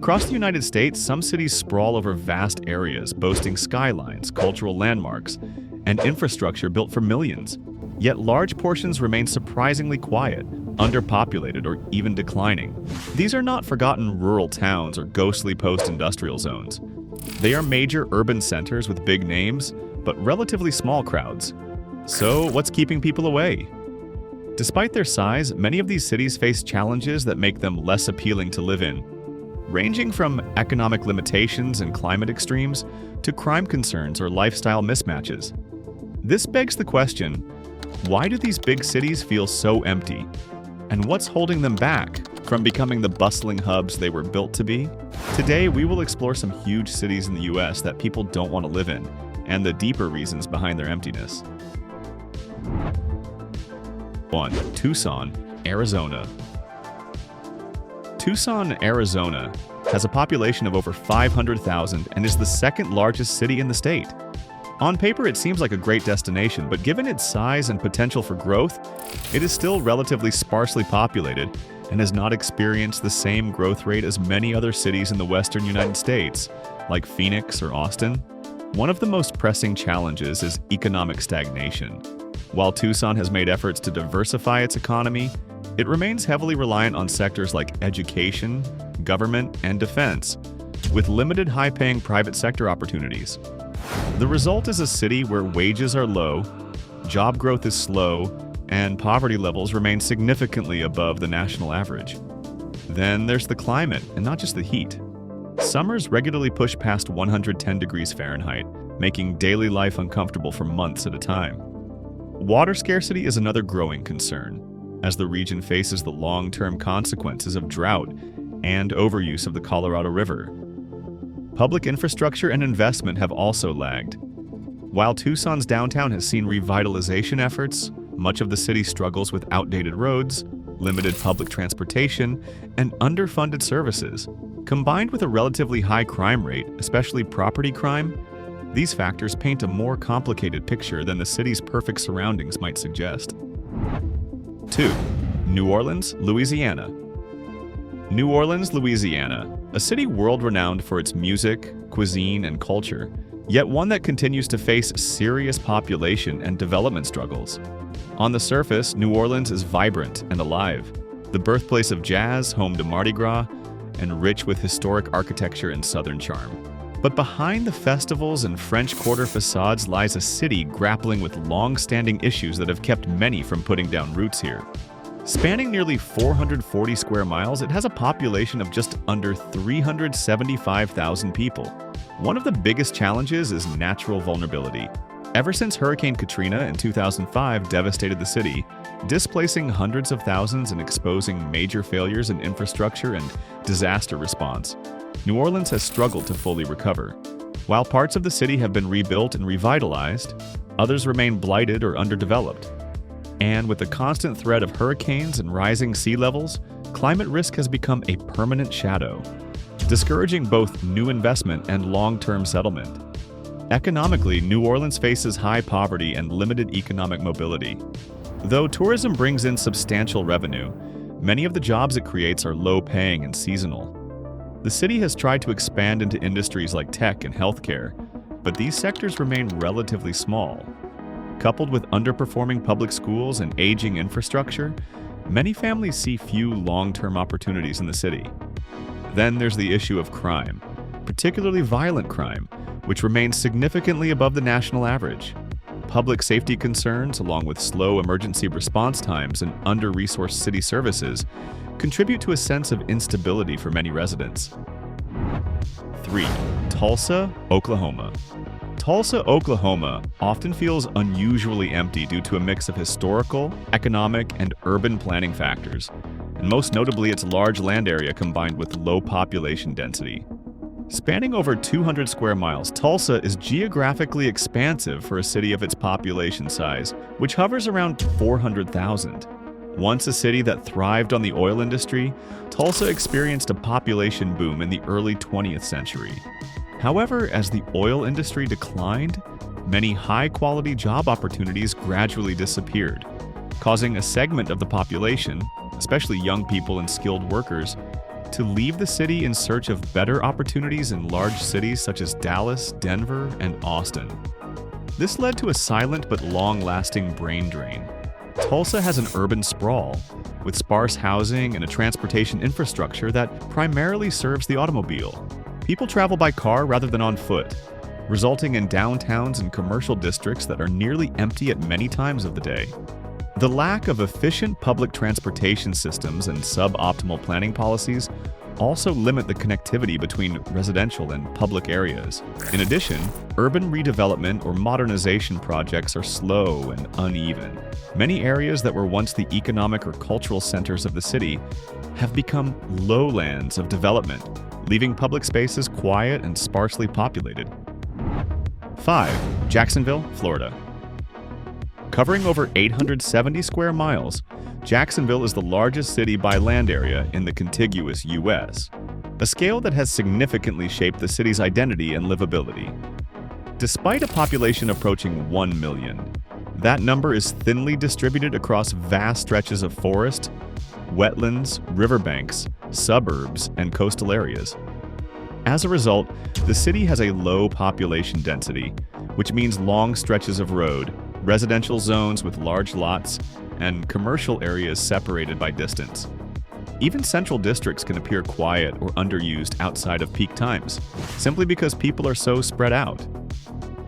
Across the United States, some cities sprawl over vast areas, boasting skylines, cultural landmarks, and infrastructure built for millions. Yet large portions remain surprisingly quiet, underpopulated, or even declining. These are not forgotten rural towns or ghostly post-industrial zones. They are major urban centers with big names, but relatively small crowds. So, what's keeping people away? Despite their size, many of these cities face challenges that make them less appealing to live in, ranging from economic limitations and climate extremes to crime concerns or lifestyle mismatches. This begs the question, why do these big cities feel so empty? And what's holding them back from becoming the bustling hubs they were built to be? Today, we will explore some huge cities in the US that people don't want to live in, and the deeper reasons behind their emptiness. 1. Tucson, Arizona. Tucson, Arizona has a population of over 500,000 and is the second largest city in the state. On paper, it seems like a great destination, but given its size and potential for growth, it is still relatively sparsely populated and has not experienced the same growth rate as many other cities in the western United States, like Phoenix or Austin. One of the most pressing challenges is economic stagnation. While Tucson has made efforts to diversify its economy, it remains heavily reliant on sectors like education, government, and defense, with limited high-paying private sector opportunities. The result is a city where wages are low, job growth is slow, and poverty levels remain significantly above the national average. Then there's the climate, and not just the heat. Summers regularly push past 110 degrees Fahrenheit, making daily life uncomfortable for months at a time. Water scarcity is another growing concern, as the region faces the long-term consequences of drought and overuse of the Colorado River. Public infrastructure and investment have also lagged. While Tucson's downtown has seen revitalization efforts, much of the city struggles with outdated roads, limited public transportation, and underfunded services. Combined with a relatively high crime rate, especially property crime, these factors paint a more complicated picture than the city's perfect surroundings might suggest. 2. New Orleans, Louisiana. New Orleans, Louisiana, a city world-renowned for its music, cuisine, and culture, yet one that continues to face serious population and development struggles. On the surface, New Orleans is vibrant and alive, the birthplace of jazz, home to Mardi Gras, and rich with historic architecture and Southern charm. But behind the festivals and French Quarter facades lies a city grappling with long-standing issues that have kept many from putting down roots here. Spanning nearly 440 square miles, it has a population of just under 375,000 people. One of the biggest challenges is natural vulnerability. Ever since Hurricane Katrina in 2005 devastated the city, displacing hundreds of thousands and exposing major failures in infrastructure and disaster response, New Orleans has struggled to fully recover. While parts of the city have been rebuilt and revitalized, others remain blighted or underdeveloped. And with the constant threat of hurricanes and rising sea levels, climate risk has become a permanent shadow, discouraging both new investment and long-term settlement. Economically, New Orleans faces high poverty and limited economic mobility. Though tourism brings in substantial revenue, many of the jobs it creates are low-paying and seasonal. The city has tried to expand into industries like tech and healthcare, but these sectors remain relatively small. Coupled with underperforming public schools and aging infrastructure, many families see few long-term opportunities in the city. Then there's the issue of crime, particularly violent crime, which remains significantly above the national average. Public safety concerns, along with slow emergency response times and under-resourced city services, contribute to a sense of instability for many residents. 3. Tulsa, Oklahoma. Tulsa, Oklahoma often feels unusually empty due to a mix of historical, economic, and urban planning factors, and most notably its large land area combined with low population density. Spanning over 200 square miles, Tulsa is geographically expansive for a city of its population size, which hovers around 400,000. Once a city that thrived on the oil industry, Tulsa experienced a population boom in the early 20th century. However, as the oil industry declined, many high-quality job opportunities gradually disappeared, causing a segment of the population, especially young people and skilled workers, to leave the city in search of better opportunities in large cities such as Dallas, Denver, and Austin. This led to a silent but long-lasting brain drain. Tulsa has an urban sprawl, with sparse housing and a transportation infrastructure that primarily serves the automobile. People travel by car rather than on foot, resulting in downtowns and commercial districts that are nearly empty at many times of the day. The lack of efficient public transportation systems and suboptimal planning policies also limit the connectivity between residential and public areas. In addition, urban redevelopment or modernization projects are slow and uneven. Many areas that were once the economic or cultural centers of the city have become lowlands of development, leaving public spaces quiet and sparsely populated. 5. Jacksonville, Florida. Covering over 870 square miles, Jacksonville is the largest city by land area in the contiguous U.S., a scale that has significantly shaped the city's identity and livability. Despite a population approaching 1 million, that number is thinly distributed across vast stretches of forest, wetlands, riverbanks, suburbs, and coastal areas. As a result, the city has a low population density, which means long stretches of road, residential zones with large lots, and commercial areas separated by distance. Even central districts can appear quiet or underused outside of peak times, simply because people are so spread out.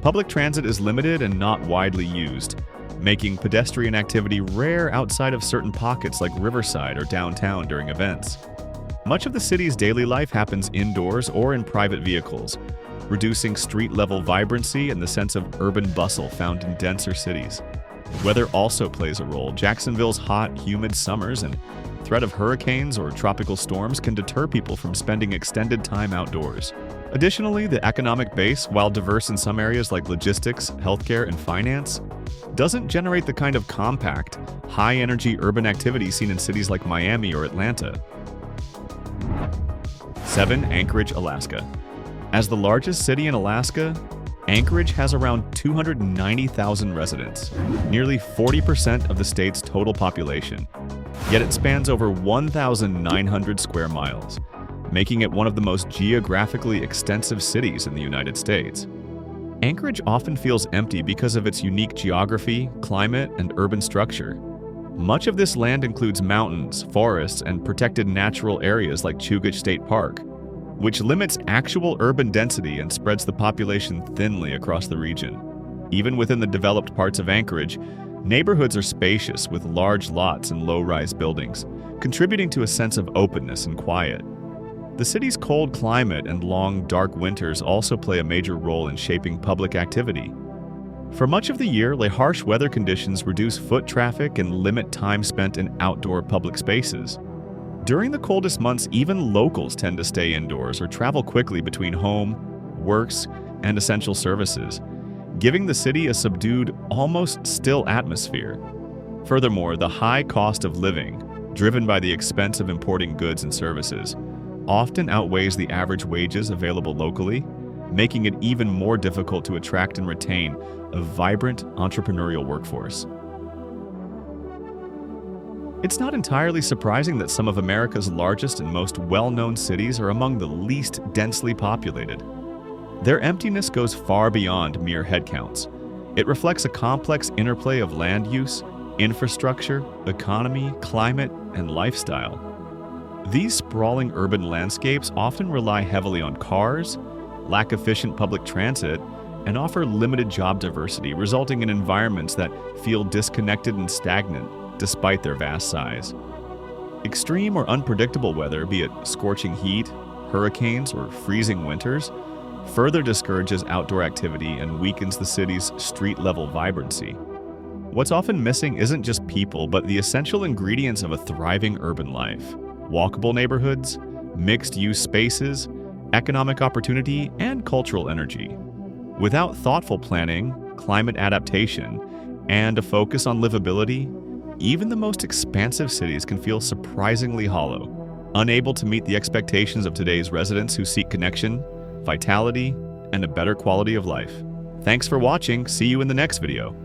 Public transit is limited and not widely used, making pedestrian activity rare outside of certain pockets like Riverside or downtown during events. Much of the city's daily life happens indoors or in private vehicles, reducing street-level vibrancy and the sense of urban bustle found in denser cities. Weather also plays a role. Jacksonville's hot, humid summers and threat of hurricanes or tropical storms can deter people from spending extended time outdoors. Additionally, the economic base, while diverse in some areas like logistics, healthcare, and finance, doesn't generate the kind of compact, high-energy urban activity seen in cities like Miami or Atlanta. 7. Anchorage, Alaska. As the largest city in Alaska, Anchorage has around 290,000 residents, nearly 40% of the state's total population. Yet it spans over 1,900 square miles, making it one of the most geographically extensive cities in the United States. Anchorage often feels empty because of its unique geography, climate, and urban structure. Much of this land includes mountains, forests, and protected natural areas like Chugach State Park, which limits actual urban density and spreads the population thinly across the region. Even within the developed parts of Anchorage, neighborhoods are spacious with large lots and low-rise buildings, contributing to a sense of openness and quiet. The city's cold climate and long, dark winters also play a major role in shaping public activity. For much of the year, harsh weather conditions reduce foot traffic and limit time spent in outdoor public spaces. During the coldest months, even locals tend to stay indoors or travel quickly between home, works, and essential services, giving the city a subdued, almost still atmosphere. Furthermore, the high cost of living, driven by the expense of importing goods and services, often outweighs the average wages available locally, making it even more difficult to attract and retain a vibrant entrepreneurial workforce. It's not entirely surprising that some of America's largest and most well-known cities are among the least densely populated. Their emptiness goes far beyond mere headcounts. It reflects a complex interplay of land use, infrastructure, economy, climate, and lifestyle. These sprawling urban landscapes often rely heavily on cars, lack efficient public transit, and offer limited job diversity, resulting in environments that feel disconnected and stagnant despite their vast size. Extreme or unpredictable weather, be it scorching heat, hurricanes, or freezing winters, further discourages outdoor activity and weakens the city's street-level vibrancy. What's often missing isn't just people, but the essential ingredients of a thriving urban life: walkable neighborhoods, mixed-use spaces, economic opportunity, and cultural energy. Without thoughtful planning, climate adaptation, and a focus on livability, even the most expansive cities can feel surprisingly hollow, unable to meet the expectations of today's residents who seek connection, vitality, and a better quality of life. Thanks for watching. See you in the next video.